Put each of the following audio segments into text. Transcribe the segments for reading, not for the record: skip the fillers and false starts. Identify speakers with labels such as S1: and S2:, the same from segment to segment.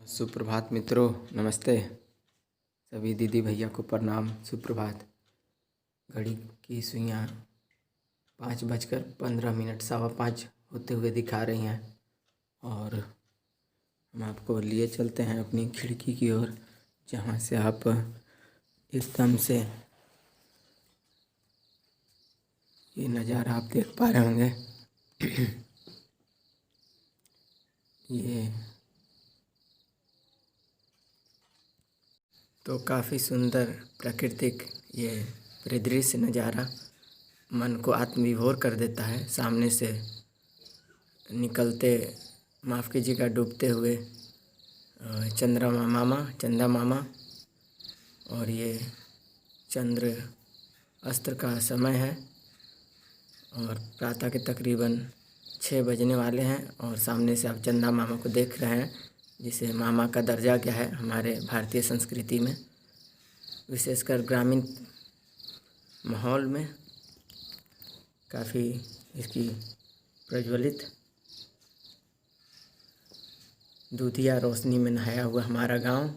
S1: सुप्रभात मित्रों, नमस्ते। सभी दीदी भैया को प्रणाम, सुप्रभात। घड़ी की सुइयाँ 5:15 5:15 होते हुए दिखा रही हैं और हम आपको लिए चलते हैं अपनी खिड़की की ओर, जहाँ से आप एकदम से ये नज़ारा आप देख पा रहे होंगे। ये तो काफ़ी सुंदर प्राकृतिक ये परिदृश्य नज़ारा मन को आत्मविभोर कर देता है। सामने से निकलते, माफ़ कीजिएगा, डूबते हुए चंदा मामा और ये चंद्र अस्त्र का समय है और प्रातः के तकरीबन 6 बजने वाले हैं और सामने से आप चंदा मामा को देख रहे हैं, जिसे मामा का दर्जा क्या है हमारे भारतीय संस्कृति में, विशेषकर ग्रामीण माहौल में काफ़ी इसकी प्रज्वलित दूधिया रोशनी में नहाया हुआ हमारा गांव।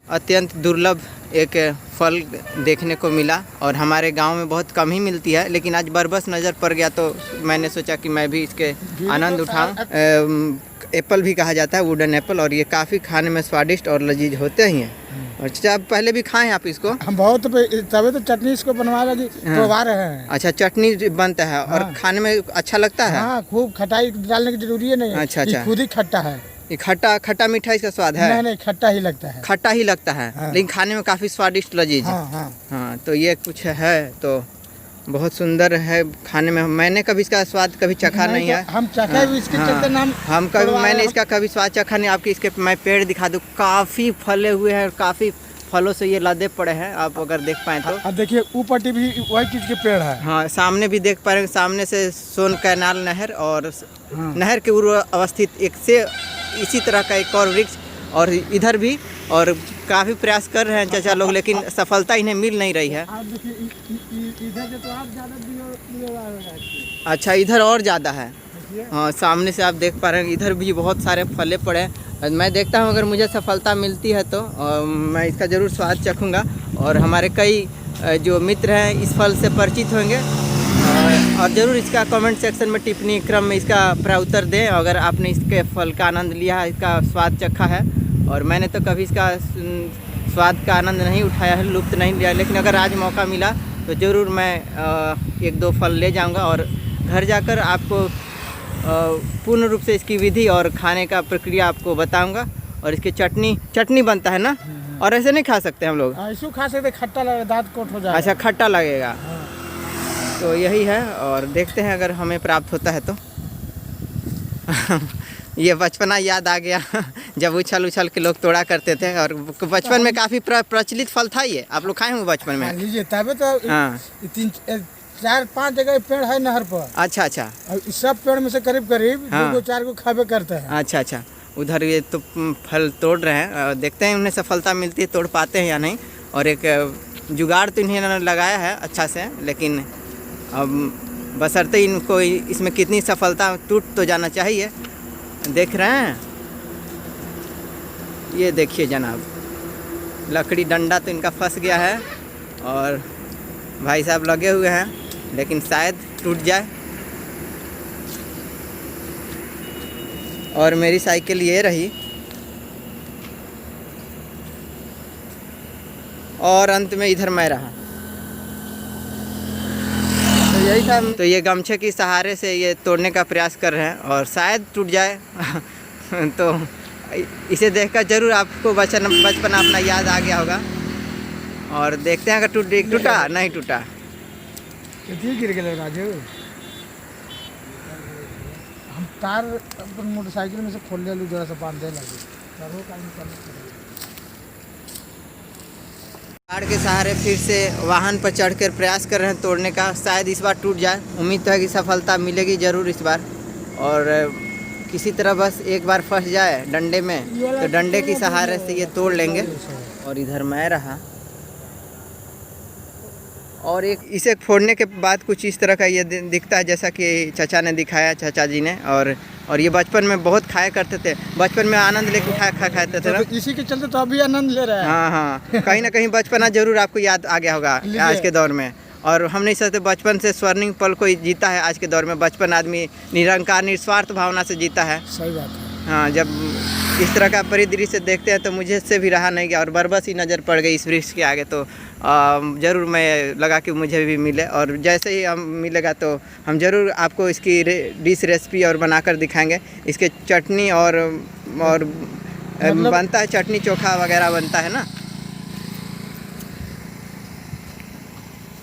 S1: अत्यंत दुर्लभ एक फल देखने को मिला और हमारे गांव में बहुत कम ही मिलती है, लेकिन आज बरबस नज़र पड़ गया तो मैंने सोचा कि मैं भी इसके आनंद उठाऊं। एप्पल भी कहा जाता है, वुडन एप्पल, और ये काफ़ी खाने में स्वादिष्ट और लजीज होते ही हैं। और अच्छा, आप पहले भी खाएं आप इसको?
S2: हम बहुत, तभी तो चटनी इसको बनवा रहे हैं।
S1: अच्छा, चटनी बनता है और खाने में अच्छा लगता है।
S2: हाँ, खूब खटाई डालने की जरूरी है नहीं।
S1: अच्छा,
S2: खुद ही खट्टा है।
S1: ये खट्टा मीठा इसका स्वाद है?
S2: नहीं, खट्टा ही लगता है।
S1: खट्टा ही लगता है।
S2: हाँ।
S1: लेकिन खाने में काफ़ी स्वादिष्ट लजीज। हाँ, तो ये कुछ है तो बहुत सुंदर है खाने में। मैंने कभी इसका स्वाद कभी चखा नहीं है।
S2: हम चखा भी इसके चलते नाम
S1: हम कभी, मैंने इसका कभी स्वाद चखा नहीं। आपके इसके मैं पेड़ दिखा दूँ, काफ़ी फले हुए हैं और काफ़ी फलों से ये लदे पड़े हैं। आप अगर देख पाएँ तो
S2: अब देखिए, ऊपर भी वही चीज़ के पेड़ है।
S1: हाँ, सामने भी देख पा रहे हैं, सामने से सोन कैनाल नहर और नहर के पूर्व अवस्थित एक से इसी तरह का एक और वृक्ष, और इधर भी, और काफ़ी प्रयास कर रहे हैं चाचा लोग, लेकिन सफलता इन्हें मिल नहीं रही है। अच्छा, इधर और ज़्यादा है। हाँ, सामने से आप देख पा रहे हैं, इधर भी बहुत सारे फले पड़े हैं। मैं देखता हूँ अगर मुझे सफलता मिलती है तो मैं इसका ज़रूर स्वाद चखूँगा और हमारे कई जो मित्र हैं इस फल से परिचित होंगे और ज़रूर इसका कमेंट सेक्शन में टिप्पणी क्रम में इसका प्रत्युत्तर दें अगर आपने इसके फल का आनंद लिया है, इसका स्वाद चखा है। और मैंने तो कभी इसका स्वाद का आनंद नहीं उठाया है, लुप्त नहीं लिया, लेकिन अगर आज मौका मिला तो ज़रूर मैं 1-2 फल ले जाऊंगा और घर जाकर आपको पूर्ण रूप से इसकी विधि और खाने का प्रक्रिया आपको बताऊंगा। और इसकी चटनी बनता है ना, और ऐसे नहीं खा सकते हम लोग?
S2: ऐसे खा सकते, खट्टा लगेगा, दांत कोट हो जाएगा।
S1: अच्छा, खट्टा लगेगा। तो यही है, और देखते हैं अगर हमें प्राप्त होता है तो। ये बचपना याद आ गया जब उछल के लोग तोड़ा करते थे, और बचपन में काफ़ी प्रचलित फल था ये। आप लोग खाए होंगे बचपन में?
S2: लीजिए, तभी तो 3-4-5 जगह पेड़ है नहर पर।
S1: अच्छा,
S2: सब पेड़ में से करीब 2-4 को खावे करते हैं।
S1: अच्छा, उधर ये तो फल तोड़ रहे हैं, देखते हैं उन्हें सफलता मिलती है, तोड़ पाते हैं या नहीं। और एक जुगाड़ तो इन्हें लगाया है अच्छा से, लेकिन अब बशर्ते इनको इसमें कितनी सफलता, टूट तो जाना चाहिए। देख रहे हैं, ये देखिए जनाब, लकड़ी डंडा तो इनका फंस गया है और भाई साहब लगे हुए हैं, लेकिन शायद टूट जाए। और मेरी साइकिल ये रही, और अंत में इधर मैं रहा। तो यही था। तो ये गमछे के सहारे से ये तोड़ने का प्रयास कर रहे हैं और शायद टूट जाए। तो इसे देखकर जरूर आपको बचपन अपना याद आ गया होगा। और देखते हैं अगर टूटा नहीं टूटा।
S2: गिर गए राजू, हम तार मोटरसाइकिल में से खोल ले लूँ, जरा सा बांधे लगे।
S1: तार के सहारे फिर से वाहन पर चढ़कर प्रयास कर रहे हैं तोड़ने का, शायद इस बार टूट जाए। उम्मीद तो है कि सफलता मिलेगी ज़रूर इस बार, और किसी तरह बस एक बार फंस जाए डंडे में तो डंडे के सहारे से ये तोड़ लेंगे। और इधर मैं रहा और एक इसे फोड़ने के बाद कुछ इस तरह का ये दिखता है, जैसा कि चाचा ने दिखाया, चाचा जी ने। और ये बचपन में बहुत खाया करते थे, बचपन में आनंद लेके खाते थे ना।
S2: तो इसी के चलते तो अभी आनंद ले रहा है।
S1: हाँ हाँ, कहीं ना कहीं बचपना जरूर आपको याद आ गया होगा आज के दौर में। और हम नहीं सोचते बचपन से स्वर्णिम पल कोई जीता है आज के दौर में। बचपन आदमी निरंकार निस्वार्थ भावना से जीता है।
S2: सही बात है।
S1: हाँ, जब इस तरह का परिदृश्य देखते हैं तो मुझे से भी रहा नहीं गया और बरबस ही नज़र पड़ गई इस वृक्ष के आगे। तो ज़रूर मैं लगा कि मुझे भी मिले, और जैसे ही हम मिलेगा तो हम ज़रूर आपको इसकी डिश रेसिपी और बनाकर दिखाएंगे। इसके चटनी और बनता है, चटनी चोखा वगैरह बनता है ना।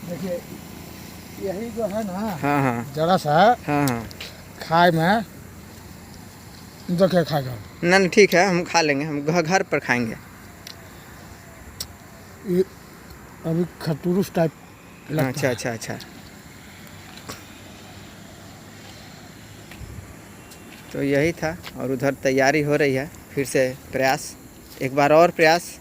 S2: देखिए यही जो है ना,
S1: हाँ हाँ,
S2: जरा सा
S1: हाँ हाँ,
S2: खाए में देखिए खाएगा।
S1: नहीं ठीक है, हम खा लेंगे, हम घर पर खाएंगे।
S2: ये अभी खटूरुस टाइप लगता है।
S1: अच्छा अच्छा अच्छा। तो यही था, और उधर तैयारी हो रही है फिर से प्रयास, एक बार और प्रयास,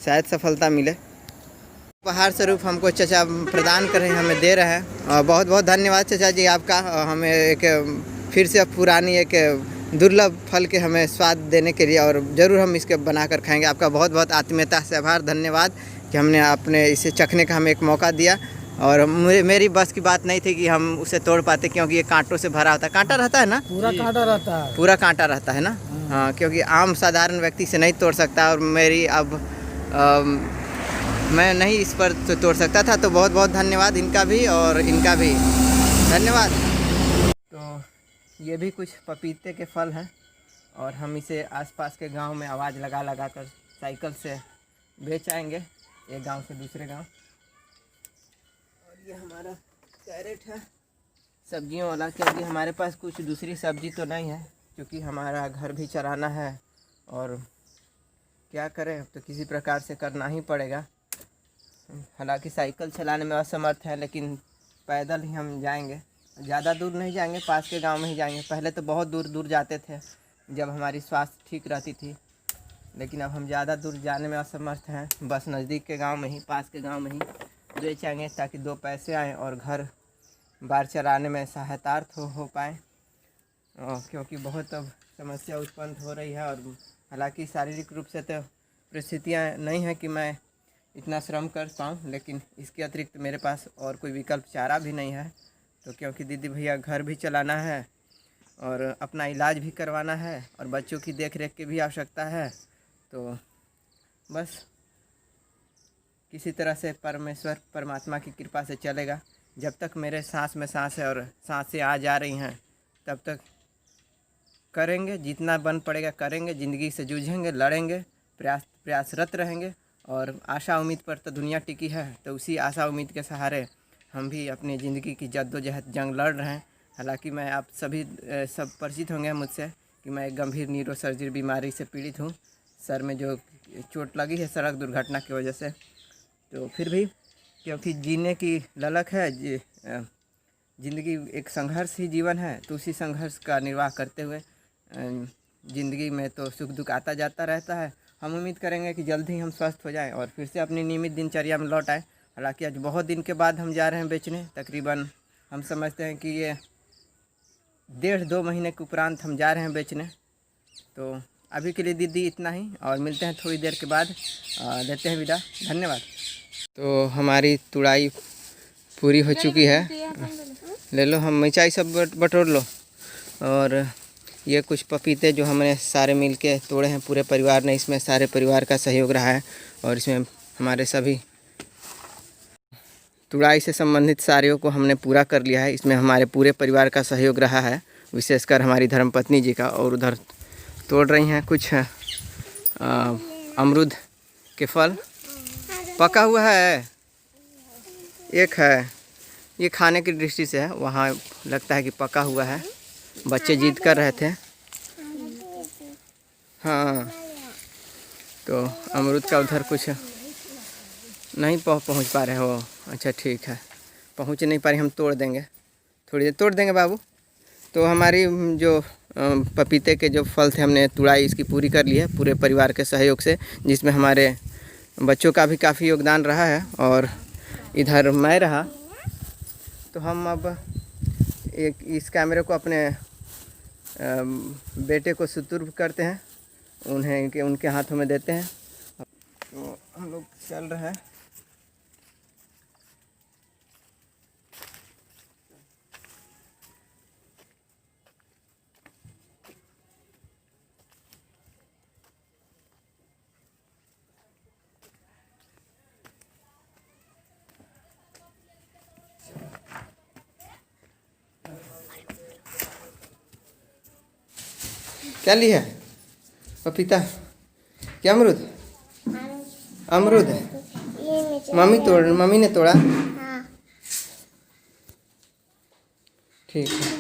S1: शायद सफलता मिले। उपहार स्वरूप हमको चाचा प्रदान कर रहे हैं, हमें दे रहे हैं। और बहुत बहुत धन्यवाद चाचा जी आपका, हमें एक फिर से पुरानी एक दुर्लभ फल के हमें स्वाद देने के लिए, और ज़रूर हम इसके बनाकर खाएंगे। आपका बहुत बहुत आत्मीयता से आभार, धन्यवाद कि हमने आपने इसे चखने का हमें एक मौका दिया। और मेरी बस की बात नहीं थी कि हम उसे तोड़ पाते, क्योंकि ये कांटों से भरा होता है। कांटा रहता है ना,
S2: पूरा कांटा रहता है।
S1: पूरा कांटा रहता है ना। हाँ, क्योंकि आम साधारण व्यक्ति से नहीं तोड़ सकता, और मेरी अब मैं नहीं इस पर तो तोड़ सकता था। तो बहुत बहुत धन्यवाद इनका भी और इनका भी धन्यवाद। तो ये भी कुछ पपीते के फल हैं, और हम इसे आसपास के गांव में आवाज़ लगा लगा कर साइकिल से बेच आएंगे, एक गांव से दूसरे गांव। और ये हमारा कैरेट है सब्जियों वाला, क्योंकि हमारे पास कुछ दूसरी सब्जी तो नहीं है, क्योंकि हमारा घर भी चलाना है, और क्या करें, तो किसी प्रकार से करना ही पड़ेगा। हालांकि साइकिल चलाने में असमर्थ है, लेकिन पैदल ही हम जाएंगे। ज़्यादा दूर नहीं जाएंगे, पास के गांव में ही जाएंगे। पहले तो बहुत दूर दूर जाते थे जब हमारी स्वास्थ्य ठीक रहती थी, लेकिन अब हम ज़्यादा दूर जाने में असमर्थ हैं। बस नज़दीक के गांव में ही, पास के गांव में ही बेच आएंगे, ताकि 2 पैसे आएँ और घर बार चलाने में सहायतार्थ हो पाए। क्योंकि बहुत अब समस्या उत्पन्न हो रही है, और हालांकि शारीरिक रूप से तो परिस्थितियाँ नहीं हैं कि मैं इतना श्रम कर पाऊँ, लेकिन इसके अतिरिक्त मेरे पास और कोई विकल्प चारा भी नहीं है। तो क्योंकि दीदी भैया घर भी चलाना है, और अपना इलाज भी करवाना है, और बच्चों की देख रेख की भी आवश्यकता है। तो बस किसी तरह से परमेश्वर परमात्मा की कृपा से चलेगा। जब तक मेरे सांस में सांस है और सांसें आ जा रही हैं, तब तक करेंगे, जितना बन पड़ेगा करेंगे, ज़िंदगी से जूझेंगे, लड़ेंगे, प्रयासरत रहेंगे। और आशा उम्मीद पर तो दुनिया टिकी है, तो उसी आशा उम्मीद के सहारे हम भी अपनी ज़िंदगी की जद्दोजहद जंग लड़ रहे हैं। हालांकि मैं आप सभी सब परिचित होंगे मुझसे कि मैं एक गंभीर न्यूरोसर्जरी बीमारी से पीड़ित हूँ। सर में जो चोट लगी है सड़क दुर्घटना की वजह से, तो फिर भी क्योंकि जीने की ललक है, ज़िंदगी एक संघर्ष ही जीवन है, तो उसी संघर्ष का निर्वाह करते हुए ज़िंदगी में तो सुख दुख आता जाता रहता है। हम उम्मीद करेंगे कि जल्द ही हम स्वस्थ हो जाएं और फिर से अपनी नियमित दिनचर्या में लौट आएँ। हालांकि आज बहुत दिन के बाद हम जा रहे हैं बेचने, तकरीबन हम समझते हैं कि ये 1.5-2 महीने के उपरांत हम जा रहे हैं बेचने। तो अभी के लिए दीदी इतना ही, और मिलते हैं थोड़ी देर के बाद, देते हैं विदा, धन्यवाद। तो हमारी तुड़ाई पूरी हो चुकी है, ले लो, हम मिर्चाई सब बटोर लो। और ये कुछ पपीते जो हमने सारे मिल के तोड़े हैं पूरे परिवार ने, इसमें सारे परिवार का सहयोग रहा है, और इसमें हमारे सभी तुड़ाई से संबंधित कार्यों को हमने पूरा कर लिया है। इसमें हमारे पूरे परिवार का सहयोग रहा है, विशेषकर हमारी धर्मपत्नी जी का। और उधर तोड़ रही हैं कुछ अमरूद के फल, पका हुआ है, एक है, ये खाने की दृष्टि से है, वहाँ लगता है कि पका हुआ है, बच्चे जिद कर रहे थे। हाँ, तो अमरूद का उधर कुछ नहीं पहुँच पा रहे हो, अच्छा ठीक है, पहुँच नहीं पा रही, हम तोड़ देंगे, थोड़ी देर तोड़ देंगे बाबू। तो हमारी जो पपीते के जो फल थे हमने तुड़ाई इसकी पूरी कर ली है पूरे परिवार के सहयोग से, जिसमें हमारे बच्चों का भी काफ़ी योगदान रहा है। और इधर मैं रहा, तो हम अब एक इस कैमरे को अपने बेटे को सुपुर्द करते हैं, उनके हाथों में देते हैं। तो हम लोग चल रहे हैं। क्या ली है? पपीता? क्या अमरूद? अमरूद है। मम्मी ने तोड़ा।
S3: हाँ।
S1: ठीक है।